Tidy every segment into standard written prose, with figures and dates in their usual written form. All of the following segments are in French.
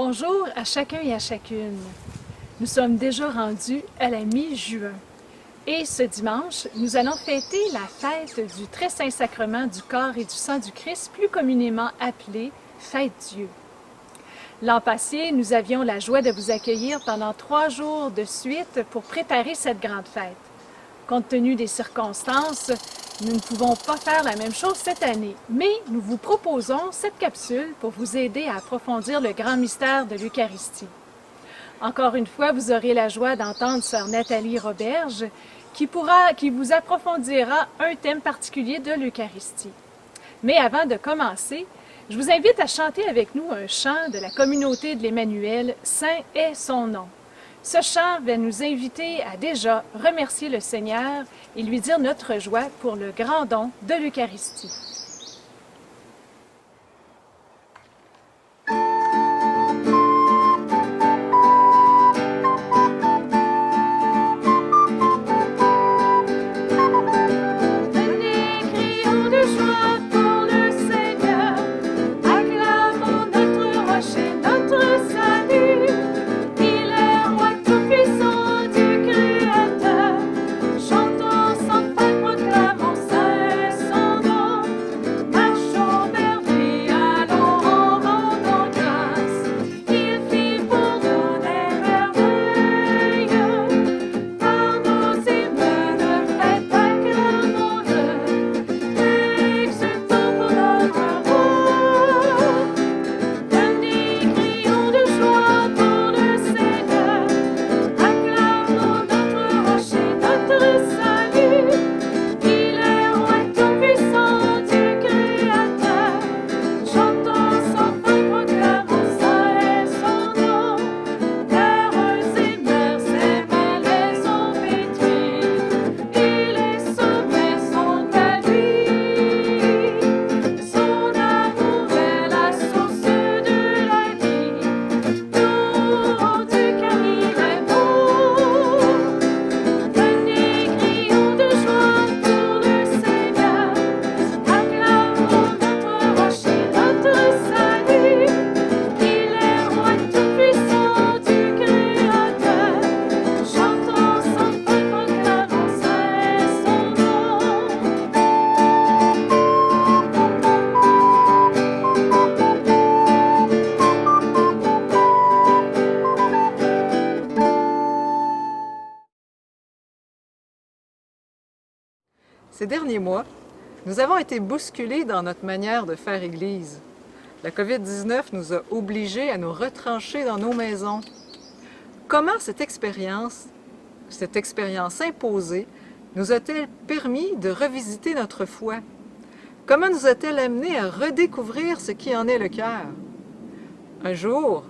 Bonjour à chacun et à chacune. Nous sommes déjà rendus à la mi-juin. Et ce dimanche, nous allons fêter la fête du très saint sacrement du corps et du sang du Christ, plus communément appelée Fête Dieu. L'an passé, nous avions la joie de vous accueillir pendant 3 jours de suite pour préparer cette grande fête. Compte tenu des circonstances, nous ne pouvons pas faire la même chose cette année, mais nous vous proposons cette capsule pour vous aider à approfondir le grand mystère de l'Eucharistie. Encore une fois, vous aurez la joie d'entendre sœur Nathalie Roberge qui vous approfondira un thème particulier de l'Eucharistie. Mais avant de commencer, je vous invite à chanter avec nous un chant de la communauté de l'Emmanuel, Saint est son nom. Ce chant va nous inviter à déjà remercier le Seigneur et lui dire notre joie pour le grand don de l'Eucharistie. Ces derniers mois, nous avons été bousculés dans notre manière de faire Église. La COVID-19 nous a obligés à nous retrancher dans nos maisons. Comment cette expérience imposée, nous a-t-elle permis de revisiter notre foi? Comment nous a-t-elle amenés à redécouvrir ce qui en est le cœur? Un jour,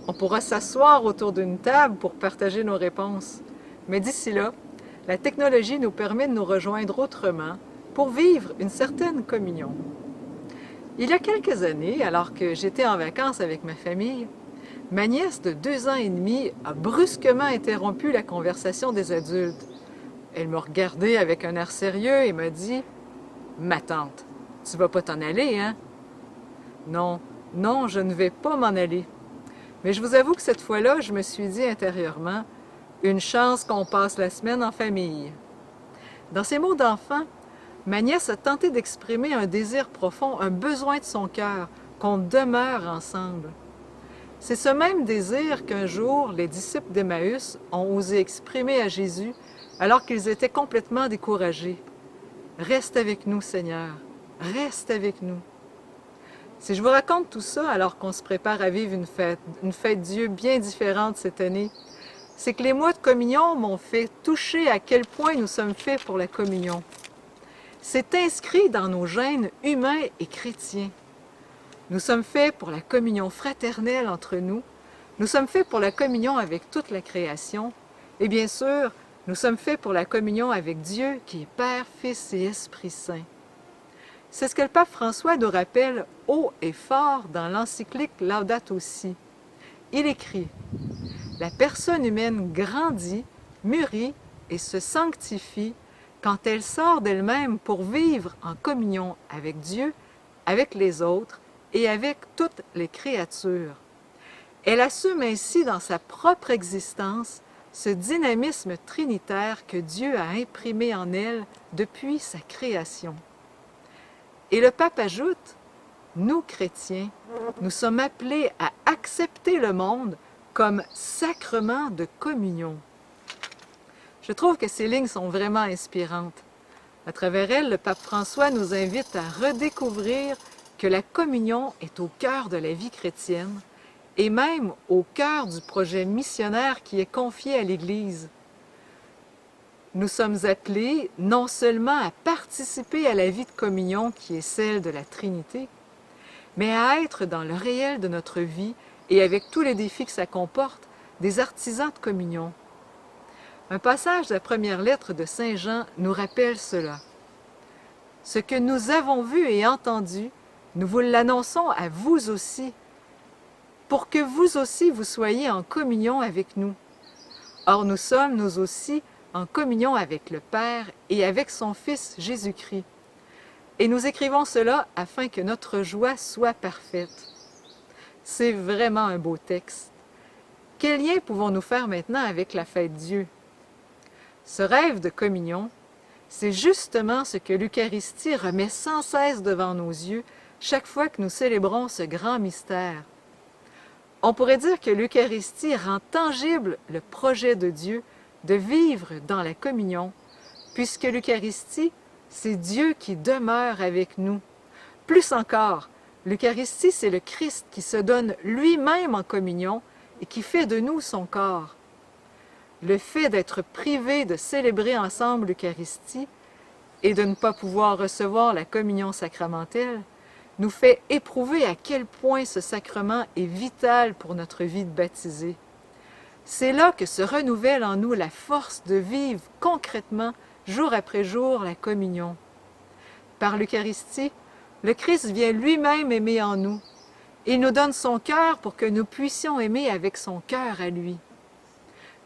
on pourra s'asseoir autour d'une table pour partager nos réponses. Mais d'ici là, la technologie nous permet de nous rejoindre autrement pour vivre une certaine communion. Il y a quelques années, alors que j'étais en vacances avec ma famille, ma nièce de 2 ans et demi a brusquement interrompu la conversation des adultes. Elle m'a regardé avec un air sérieux et m'a dit « Ma tante, tu vas pas t'en aller, hein? » Non, non, je ne vais pas m'en aller. Mais je vous avoue que cette fois-là, je me suis dit intérieurement « Une chance qu'on passe la semaine en famille. » Dans ces mots d'enfant, ma nièce a tenté d'exprimer un désir profond, un besoin de son cœur, qu'on demeure ensemble. C'est ce même désir qu'un jour, les disciples d'Emmaüs ont osé exprimer à Jésus alors qu'ils étaient complètement découragés. « Reste avec nous, Seigneur, reste avec nous. » Si je vous raconte tout ça alors qu'on se prépare à vivre une fête Dieu bien différente cette année, c'est que les mois de communion m'ont fait toucher à quel point nous sommes faits pour la communion. C'est inscrit dans nos gènes humains et chrétiens. Nous sommes faits pour la communion fraternelle entre nous, nous sommes faits pour la communion avec toute la création, et bien sûr, nous sommes faits pour la communion avec Dieu qui est Père, Fils et Esprit Saint. C'est ce que le pape François nous rappelle haut et fort dans l'encyclique Laudato Si. Il écrit « La personne humaine grandit, mûrit et se sanctifie quand elle sort d'elle-même pour vivre en communion avec Dieu, avec les autres et avec toutes les créatures. Elle assume ainsi dans sa propre existence ce dynamisme trinitaire que Dieu a imprimé en elle depuis sa création. Et le pape ajoute, nous chrétiens, nous sommes appelés à accepter le monde comme sacrement de communion. Je trouve que ces lignes sont vraiment inspirantes. À travers elles, le pape François nous invite à redécouvrir que la communion est au cœur de la vie chrétienne et même au cœur du projet missionnaire qui est confié à l'Église. Nous sommes appelés non seulement à participer à la vie de communion qui est celle de la Trinité, mais à être dans le réel de notre vie et avec tous les défis que ça comporte, des artisans de communion. Un passage de la première lettre de Saint Jean nous rappelle cela. Ce que nous avons vu et entendu, nous vous l'annonçons à vous aussi, pour que vous aussi vous soyez en communion avec nous. Or nous sommes, nous aussi, en communion avec le Père et avec son Fils Jésus-Christ. Et nous écrivons cela afin que notre joie soit parfaite. C'est vraiment un beau texte. Quel lien pouvons-nous faire maintenant avec la fête Dieu? Ce rêve de communion, c'est justement ce que l'Eucharistie remet sans cesse devant nos yeux chaque fois que nous célébrons ce grand mystère. On pourrait dire que l'Eucharistie rend tangible le projet de Dieu de vivre dans la communion, puisque l'Eucharistie, c'est Dieu qui demeure avec nous. Plus encore, l'Eucharistie, c'est le Christ qui se donne lui-même en communion et qui fait de nous son corps. Le fait d'être privé de célébrer ensemble l'Eucharistie et de ne pas pouvoir recevoir la communion sacramentelle nous fait éprouver à quel point ce sacrement est vital pour notre vie de baptisé. C'est là que se renouvelle en nous la force de vivre concrètement, jour après jour, la communion. Par l'Eucharistie, le Christ vient lui-même aimer en nous. Il nous donne son cœur pour que nous puissions aimer avec son cœur à lui.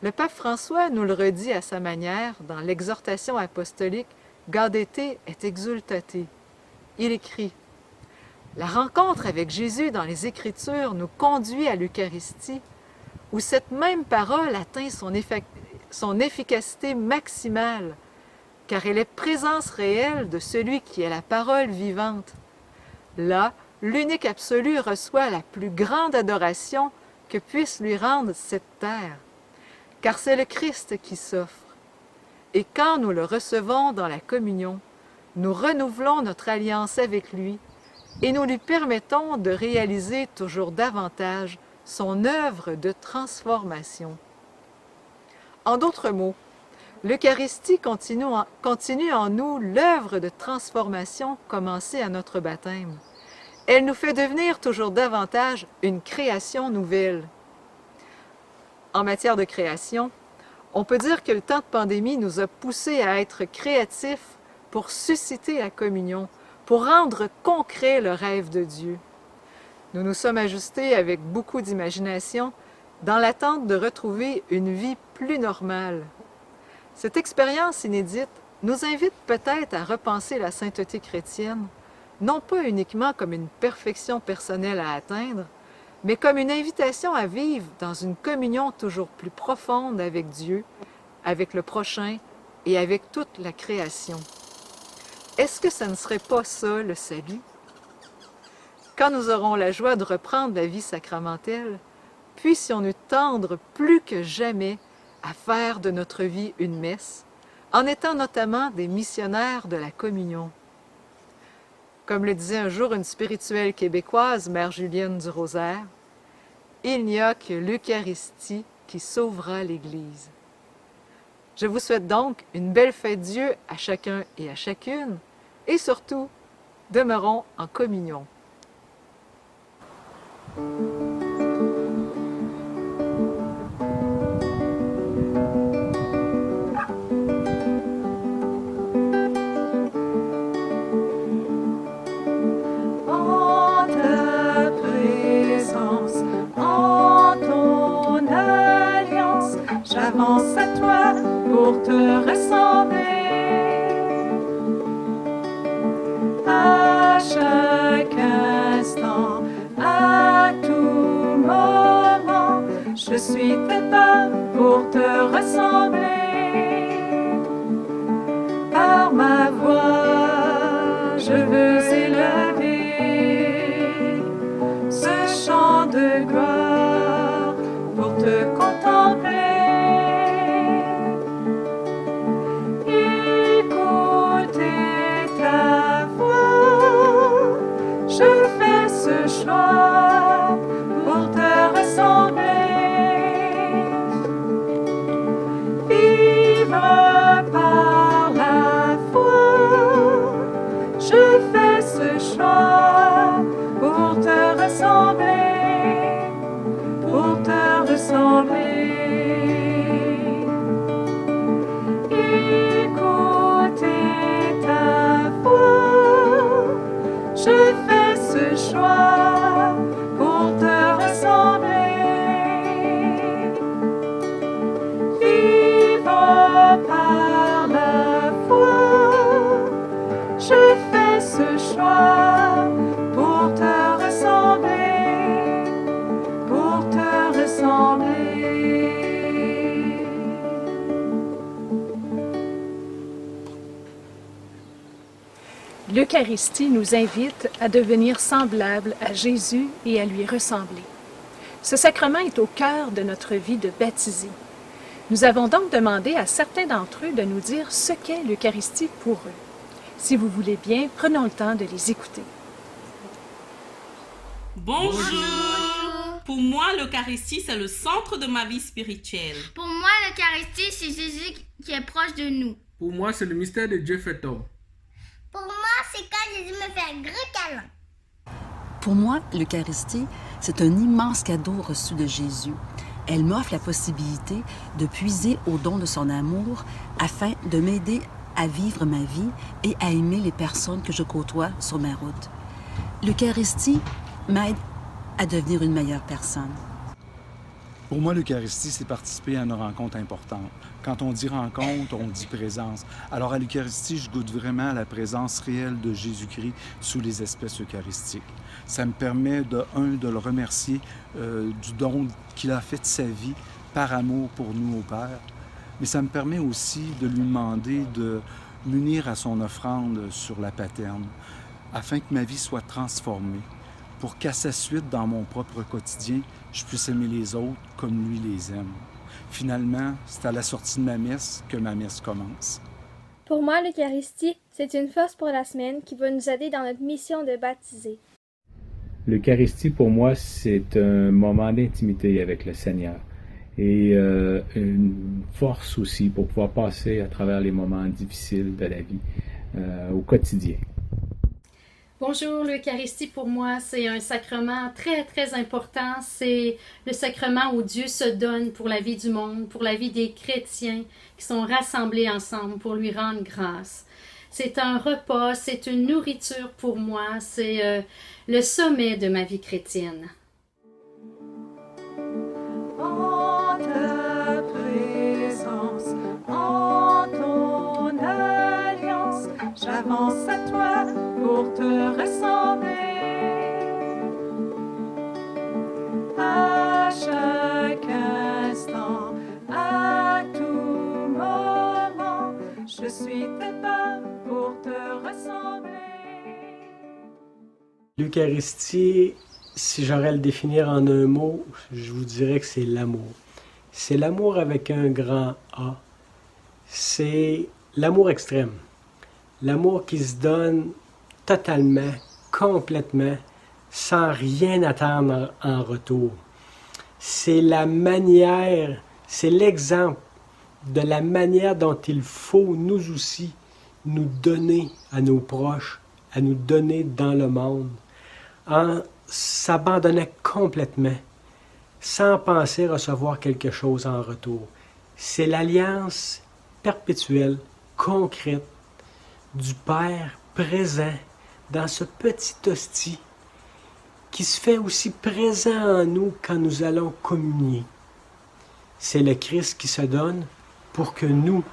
Le pape François nous le redit à sa manière dans l'exhortation apostolique Gaudete et exultate. Il écrit « La rencontre avec Jésus dans les Écritures nous conduit à l'Eucharistie, où cette même parole atteint son efficacité maximale, car elle est présence réelle de celui qui est la parole vivante. Là, l'unique absolu reçoit la plus grande adoration que puisse lui rendre cette terre, car c'est le Christ qui s'offre. Et quand nous le recevons dans la communion, nous renouvelons notre alliance avec lui et nous lui permettons de réaliser toujours davantage son œuvre de transformation. En d'autres mots, l'Eucharistie continue en nous l'œuvre de transformation commencée à notre baptême. Elle nous fait devenir toujours davantage une création nouvelle. En matière de création, on peut dire que le temps de pandémie nous a poussés à être créatifs pour susciter la communion, pour rendre concret le rêve de Dieu. Nous nous sommes ajustés avec beaucoup d'imagination dans l'attente de retrouver une vie plus normale. Cette expérience inédite nous invite peut-être à repenser la sainteté chrétienne, non pas uniquement comme une perfection personnelle à atteindre, mais comme une invitation à vivre dans une communion toujours plus profonde avec Dieu, avec le prochain et avec toute la création. Est-ce que ce ne serait pas ça le salut? Quand nous aurons la joie de reprendre la vie sacramentelle, puissions-nous tendre plus que jamais à faire de notre vie une messe, en étant notamment des missionnaires de la communion. Comme le disait un jour une spirituelle québécoise, Mère Julienne du Rosaire, « Il n'y a que l'Eucharistie qui sauvera l'Église. » Je vous souhaite donc une belle fête Dieu à chacun et à chacune, et surtout, demeurons en communion. En ta présence, en ton alliance, j'avance à toi pour te ressembler. À chaque instant, à tout moment, Je suis tes pas pour te ressembler. Par ma voix, je veux élever ce chant de gloire pour te contempler. Écouter ta voix, je fais ce choix pour te ressembler. Vivre par la foi, je fais ce choix pour te ressembler, pour te ressembler. Écouter ta voix, je fais ce choix pour te ressembler. Vivre par la foi, je fais ce choix pour te ressembler, pour te ressembler. L'Eucharistie nous invite à devenir semblables à Jésus et à lui ressembler. Ce sacrement est au cœur de notre vie de baptisés. Nous avons donc demandé à certains d'entre eux de nous dire ce qu'est l'Eucharistie pour eux. Si vous voulez bien, prenons le temps de les écouter. Bonjour. Pour moi, l'Eucharistie, c'est le centre de ma vie spirituelle. Pour moi, l'Eucharistie, c'est Jésus qui est proche de nous. Pour moi, c'est le mystère de Dieu fait homme. Pour moi, c'est quand Jésus me fait un gros câlin. Pour moi, l'Eucharistie, c'est un immense cadeau reçu de Jésus. Elle m'offre la possibilité de puiser au don de son amour afin de m'aider à vivre ma vie et à aimer les personnes que je côtoie sur ma route. L'Eucharistie m'aide à devenir une meilleure personne. Pour moi, l'Eucharistie, c'est participer à une rencontre importante. Quand on dit rencontre, on dit présence. Alors à l'Eucharistie, je goûte vraiment à la présence réelle de Jésus-Christ sous les espèces eucharistiques. Ça me permet, de le remercier du don qu'il a fait de sa vie par amour pour nous au Père. Mais ça me permet aussi de lui demander de m'unir à son offrande sur la paterne, afin que ma vie soit transformée, pour qu'à sa suite, dans mon propre quotidien, je puisse aimer les autres comme lui les aime. Finalement, c'est à la sortie de ma messe que ma messe commence. Pour moi, l'Eucharistie, c'est une force pour la semaine qui va nous aider dans notre mission de baptiser. L'Eucharistie, pour moi, c'est un moment d'intimité avec le Seigneur et une force aussi pour pouvoir passer à travers les moments difficiles de la vie au quotidien. Bonjour, l'Eucharistie pour moi, c'est un sacrement très, très important. C'est le sacrement où Dieu se donne pour la vie du monde, pour la vie des chrétiens qui sont rassemblés ensemble pour lui rendre grâce. C'est un repas, c'est une nourriture pour moi, c'est le sommet de ma vie chrétienne. En ta présence, en ton alliance, j'avance à toi pour te ressembler. À chaque instant, à tout moment, je suis tes pas pour te ressembler. L'Eucharistie, si j'aurais à le définir en un mot, je vous dirais que c'est l'amour. C'est l'amour avec un grand A. C'est l'amour extrême. L'amour qui se donne totalement, complètement, sans rien attendre en retour. C'est la manière, c'est l'exemple de la manière dont il faut nous aussi nous donner à nos proches, à nous donner dans le monde, en s'abandonnant complètement, sans penser recevoir quelque chose en retour. C'est l'alliance perpétuelle, concrète, du Père présent dans ce petit hostie qui se fait aussi présent en nous quand nous allons communier. C'est le Christ qui se donne pour que nous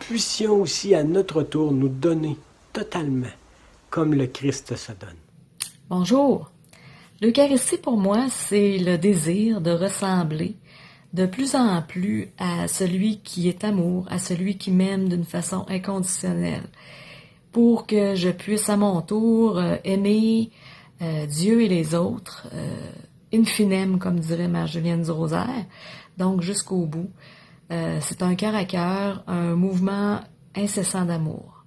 puissions aussi à notre tour nous donner totalement comme le Christ se donne. Bonjour. L'Eucharistie pour moi, c'est le désir de ressembler de plus en plus à celui qui est amour, à celui qui m'aime d'une façon inconditionnelle, pour que je puisse à mon tour aimer Dieu et les autres, in finem, comme dirait Mère-Julienne du Rosaire, donc jusqu'au bout. C'est un cœur à cœur, un mouvement incessant d'amour.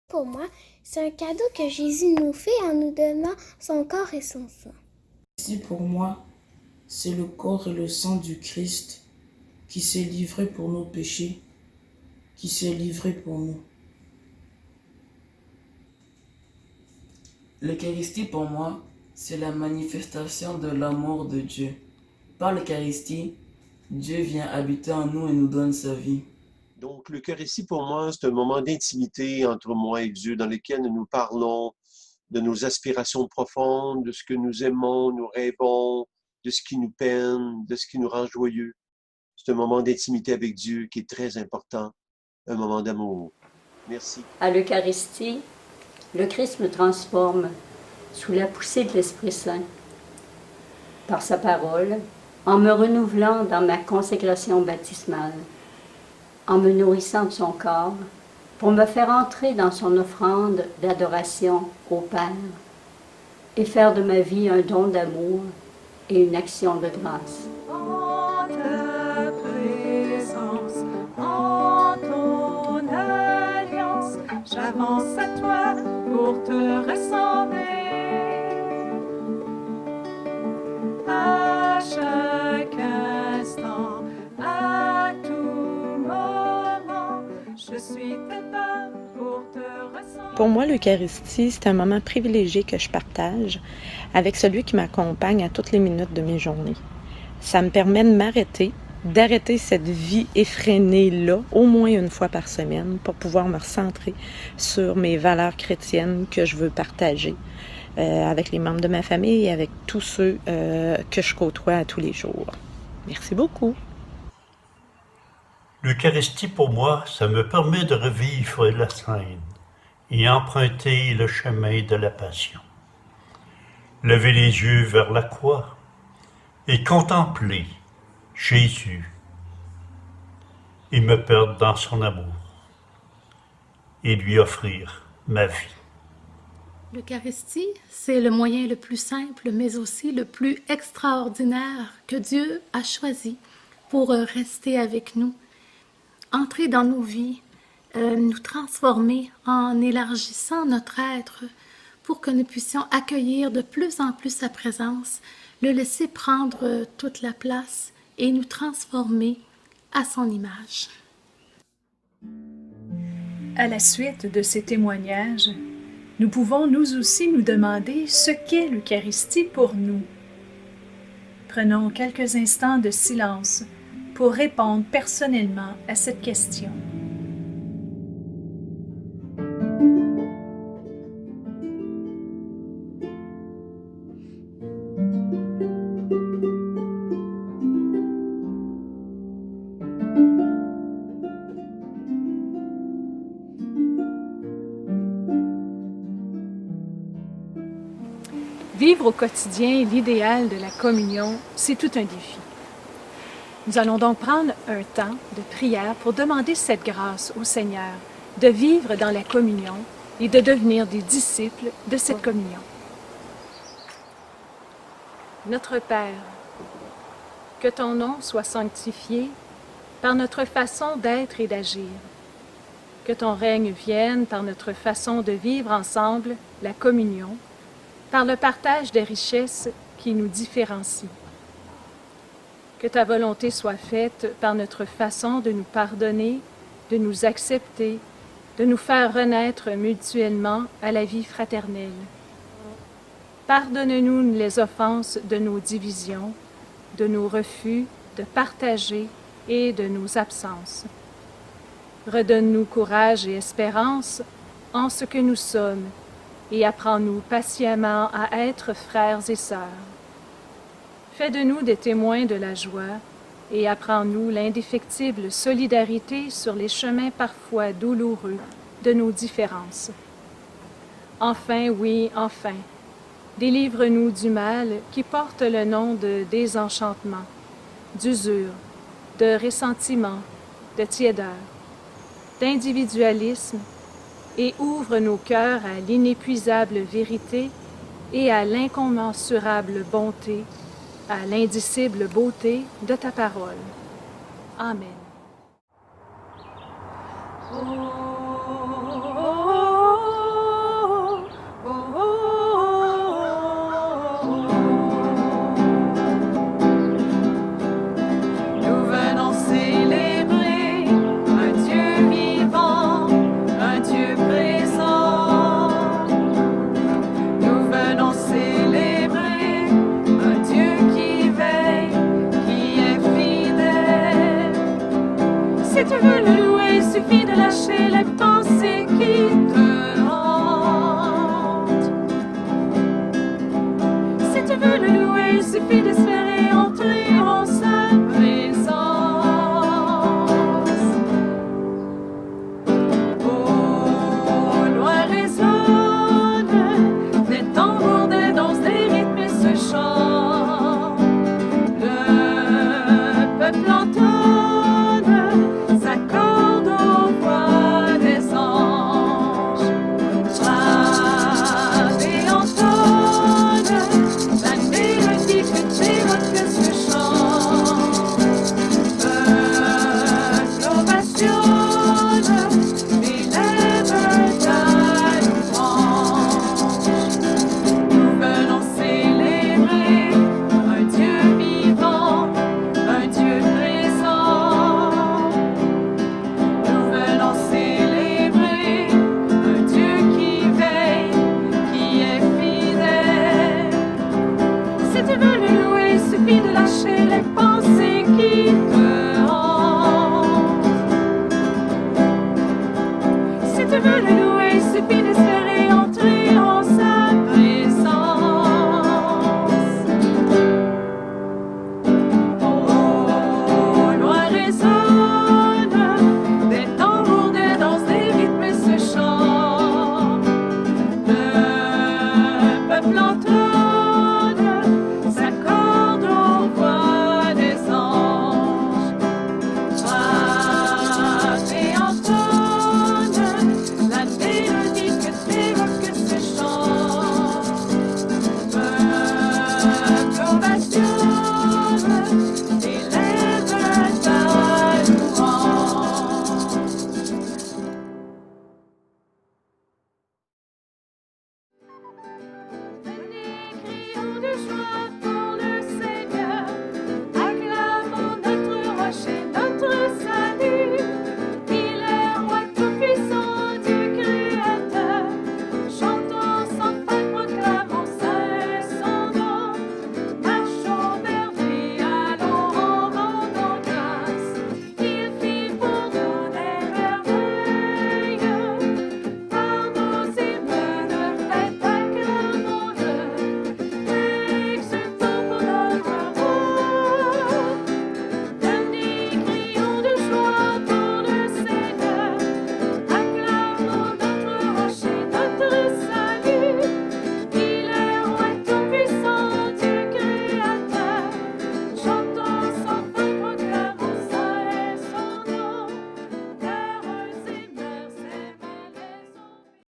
Pour moi, c'est un cadeau que Jésus nous fait en nous donnant son corps et son sang. L'Eucharistie pour moi, c'est le corps et le sang du Christ qui s'est livré pour nos péchés, qui s'est livré pour nous. L'Eucharistie pour moi, c'est la manifestation de l'amour de Dieu. Par l'Eucharistie, Dieu vient habiter en nous et nous donne sa vie. Donc, l'Eucharistie, pour moi, c'est un moment d'intimité entre moi et Dieu dans lequel nous parlons de nos aspirations profondes, de ce que nous aimons, nous rêvons, de ce qui nous peine, de ce qui nous rend joyeux. C'est un moment d'intimité avec Dieu qui est très important, un moment d'amour. Merci. À l'Eucharistie, le Christ me transforme sous la poussée de l'Esprit Saint, par sa parole, en me renouvelant dans ma consécration baptismale, en me nourrissant de son corps, pour me faire entrer dans son offrande d'adoration au Père et faire de ma vie un don d'amour et une action de grâce. En ta présence, en ton alliance, j'avance à toi pour te ressembler. À chaque instant, à tout moment, je suis tes pas pour te ressembler. Pour moi, l'Eucharistie, c'est un moment privilégié que je partage avec celui qui m'accompagne à toutes les minutes de mes journées. Ça me permet de m'arrêter, d'arrêter cette vie effrénée-là, au moins une fois par semaine, pour pouvoir me recentrer sur mes valeurs chrétiennes que je veux partager avec les membres de ma famille et avec tous ceux que je côtoie à tous les jours. Merci beaucoup. L'Eucharistie, pour moi, ça me permet de revivre la scène et emprunter le chemin de la passion. Lever les yeux vers la croix et contempler Jésus et me perdre dans son amour et lui offrir ma vie. L'Eucharistie, c'est le moyen le plus simple, mais aussi le plus extraordinaire que Dieu a choisi pour rester avec nous, entrer dans nos vies, nous transformer en élargissant notre être pour que nous puissions accueillir de plus en plus sa présence, le laisser prendre toute la place et nous transformer à son image. À la suite de ces témoignages, nous pouvons nous aussi nous demander ce qu'est l'Eucharistie pour nous. Prenons quelques instants de silence pour répondre personnellement à cette question. Vivre au quotidien l'idéal de la communion, c'est tout un défi. Nous allons donc prendre un temps de prière pour demander cette grâce au Seigneur de vivre dans la communion et de devenir des disciples de cette communion. Notre Père, que ton nom soit sanctifié par notre façon d'être et d'agir. Que ton règne vienne par notre façon de vivre ensemble la communion, par le partage des richesses qui nous différencient. Que ta volonté soit faite par notre façon de nous pardonner, de nous accepter, de nous faire renaître mutuellement à la vie fraternelle. Pardonne-nous les offenses de nos divisions, de nos refus de partager et de nos absences. Redonne-nous courage et espérance en ce que nous sommes, et apprends-nous patiemment à être frères et sœurs. Fais de nous des témoins de la joie et apprends-nous l'indéfectible solidarité sur les chemins parfois douloureux de nos différences. Enfin, oui, enfin, délivre-nous du mal qui porte le nom de désenchantement d'usure, de ressentiment, de tiédeur, d'individualisme, et ouvre nos cœurs à l'inépuisable vérité et à l'incommensurable bonté, à l'indicible beauté de ta parole. Amen. Nous venons célébrer un Dieu vivant, un Dieu présent. Nous venons célébrer un Dieu qui veille, qui est fidèle. Si tu veux le louer, il suffit de lâcher les pensées qui te hantent. Si tu veux le louer, il suffit d'espérer entrer en sa présence. Au loin résonne des tambours, des danses, des rythmes et ce chant. Le peuple entonne, s'accorde aux voix des anges. Brave et entonne la mélodie que t'évoque ce chant. Peuple ovationne, élève ta louange. Nous venons célébrer un Dieu vivant, un Dieu présent. Nous venons célébrer un Dieu qui veille, qui est fidèle. Si tu veux le louer, il suffit de lâcher les pensées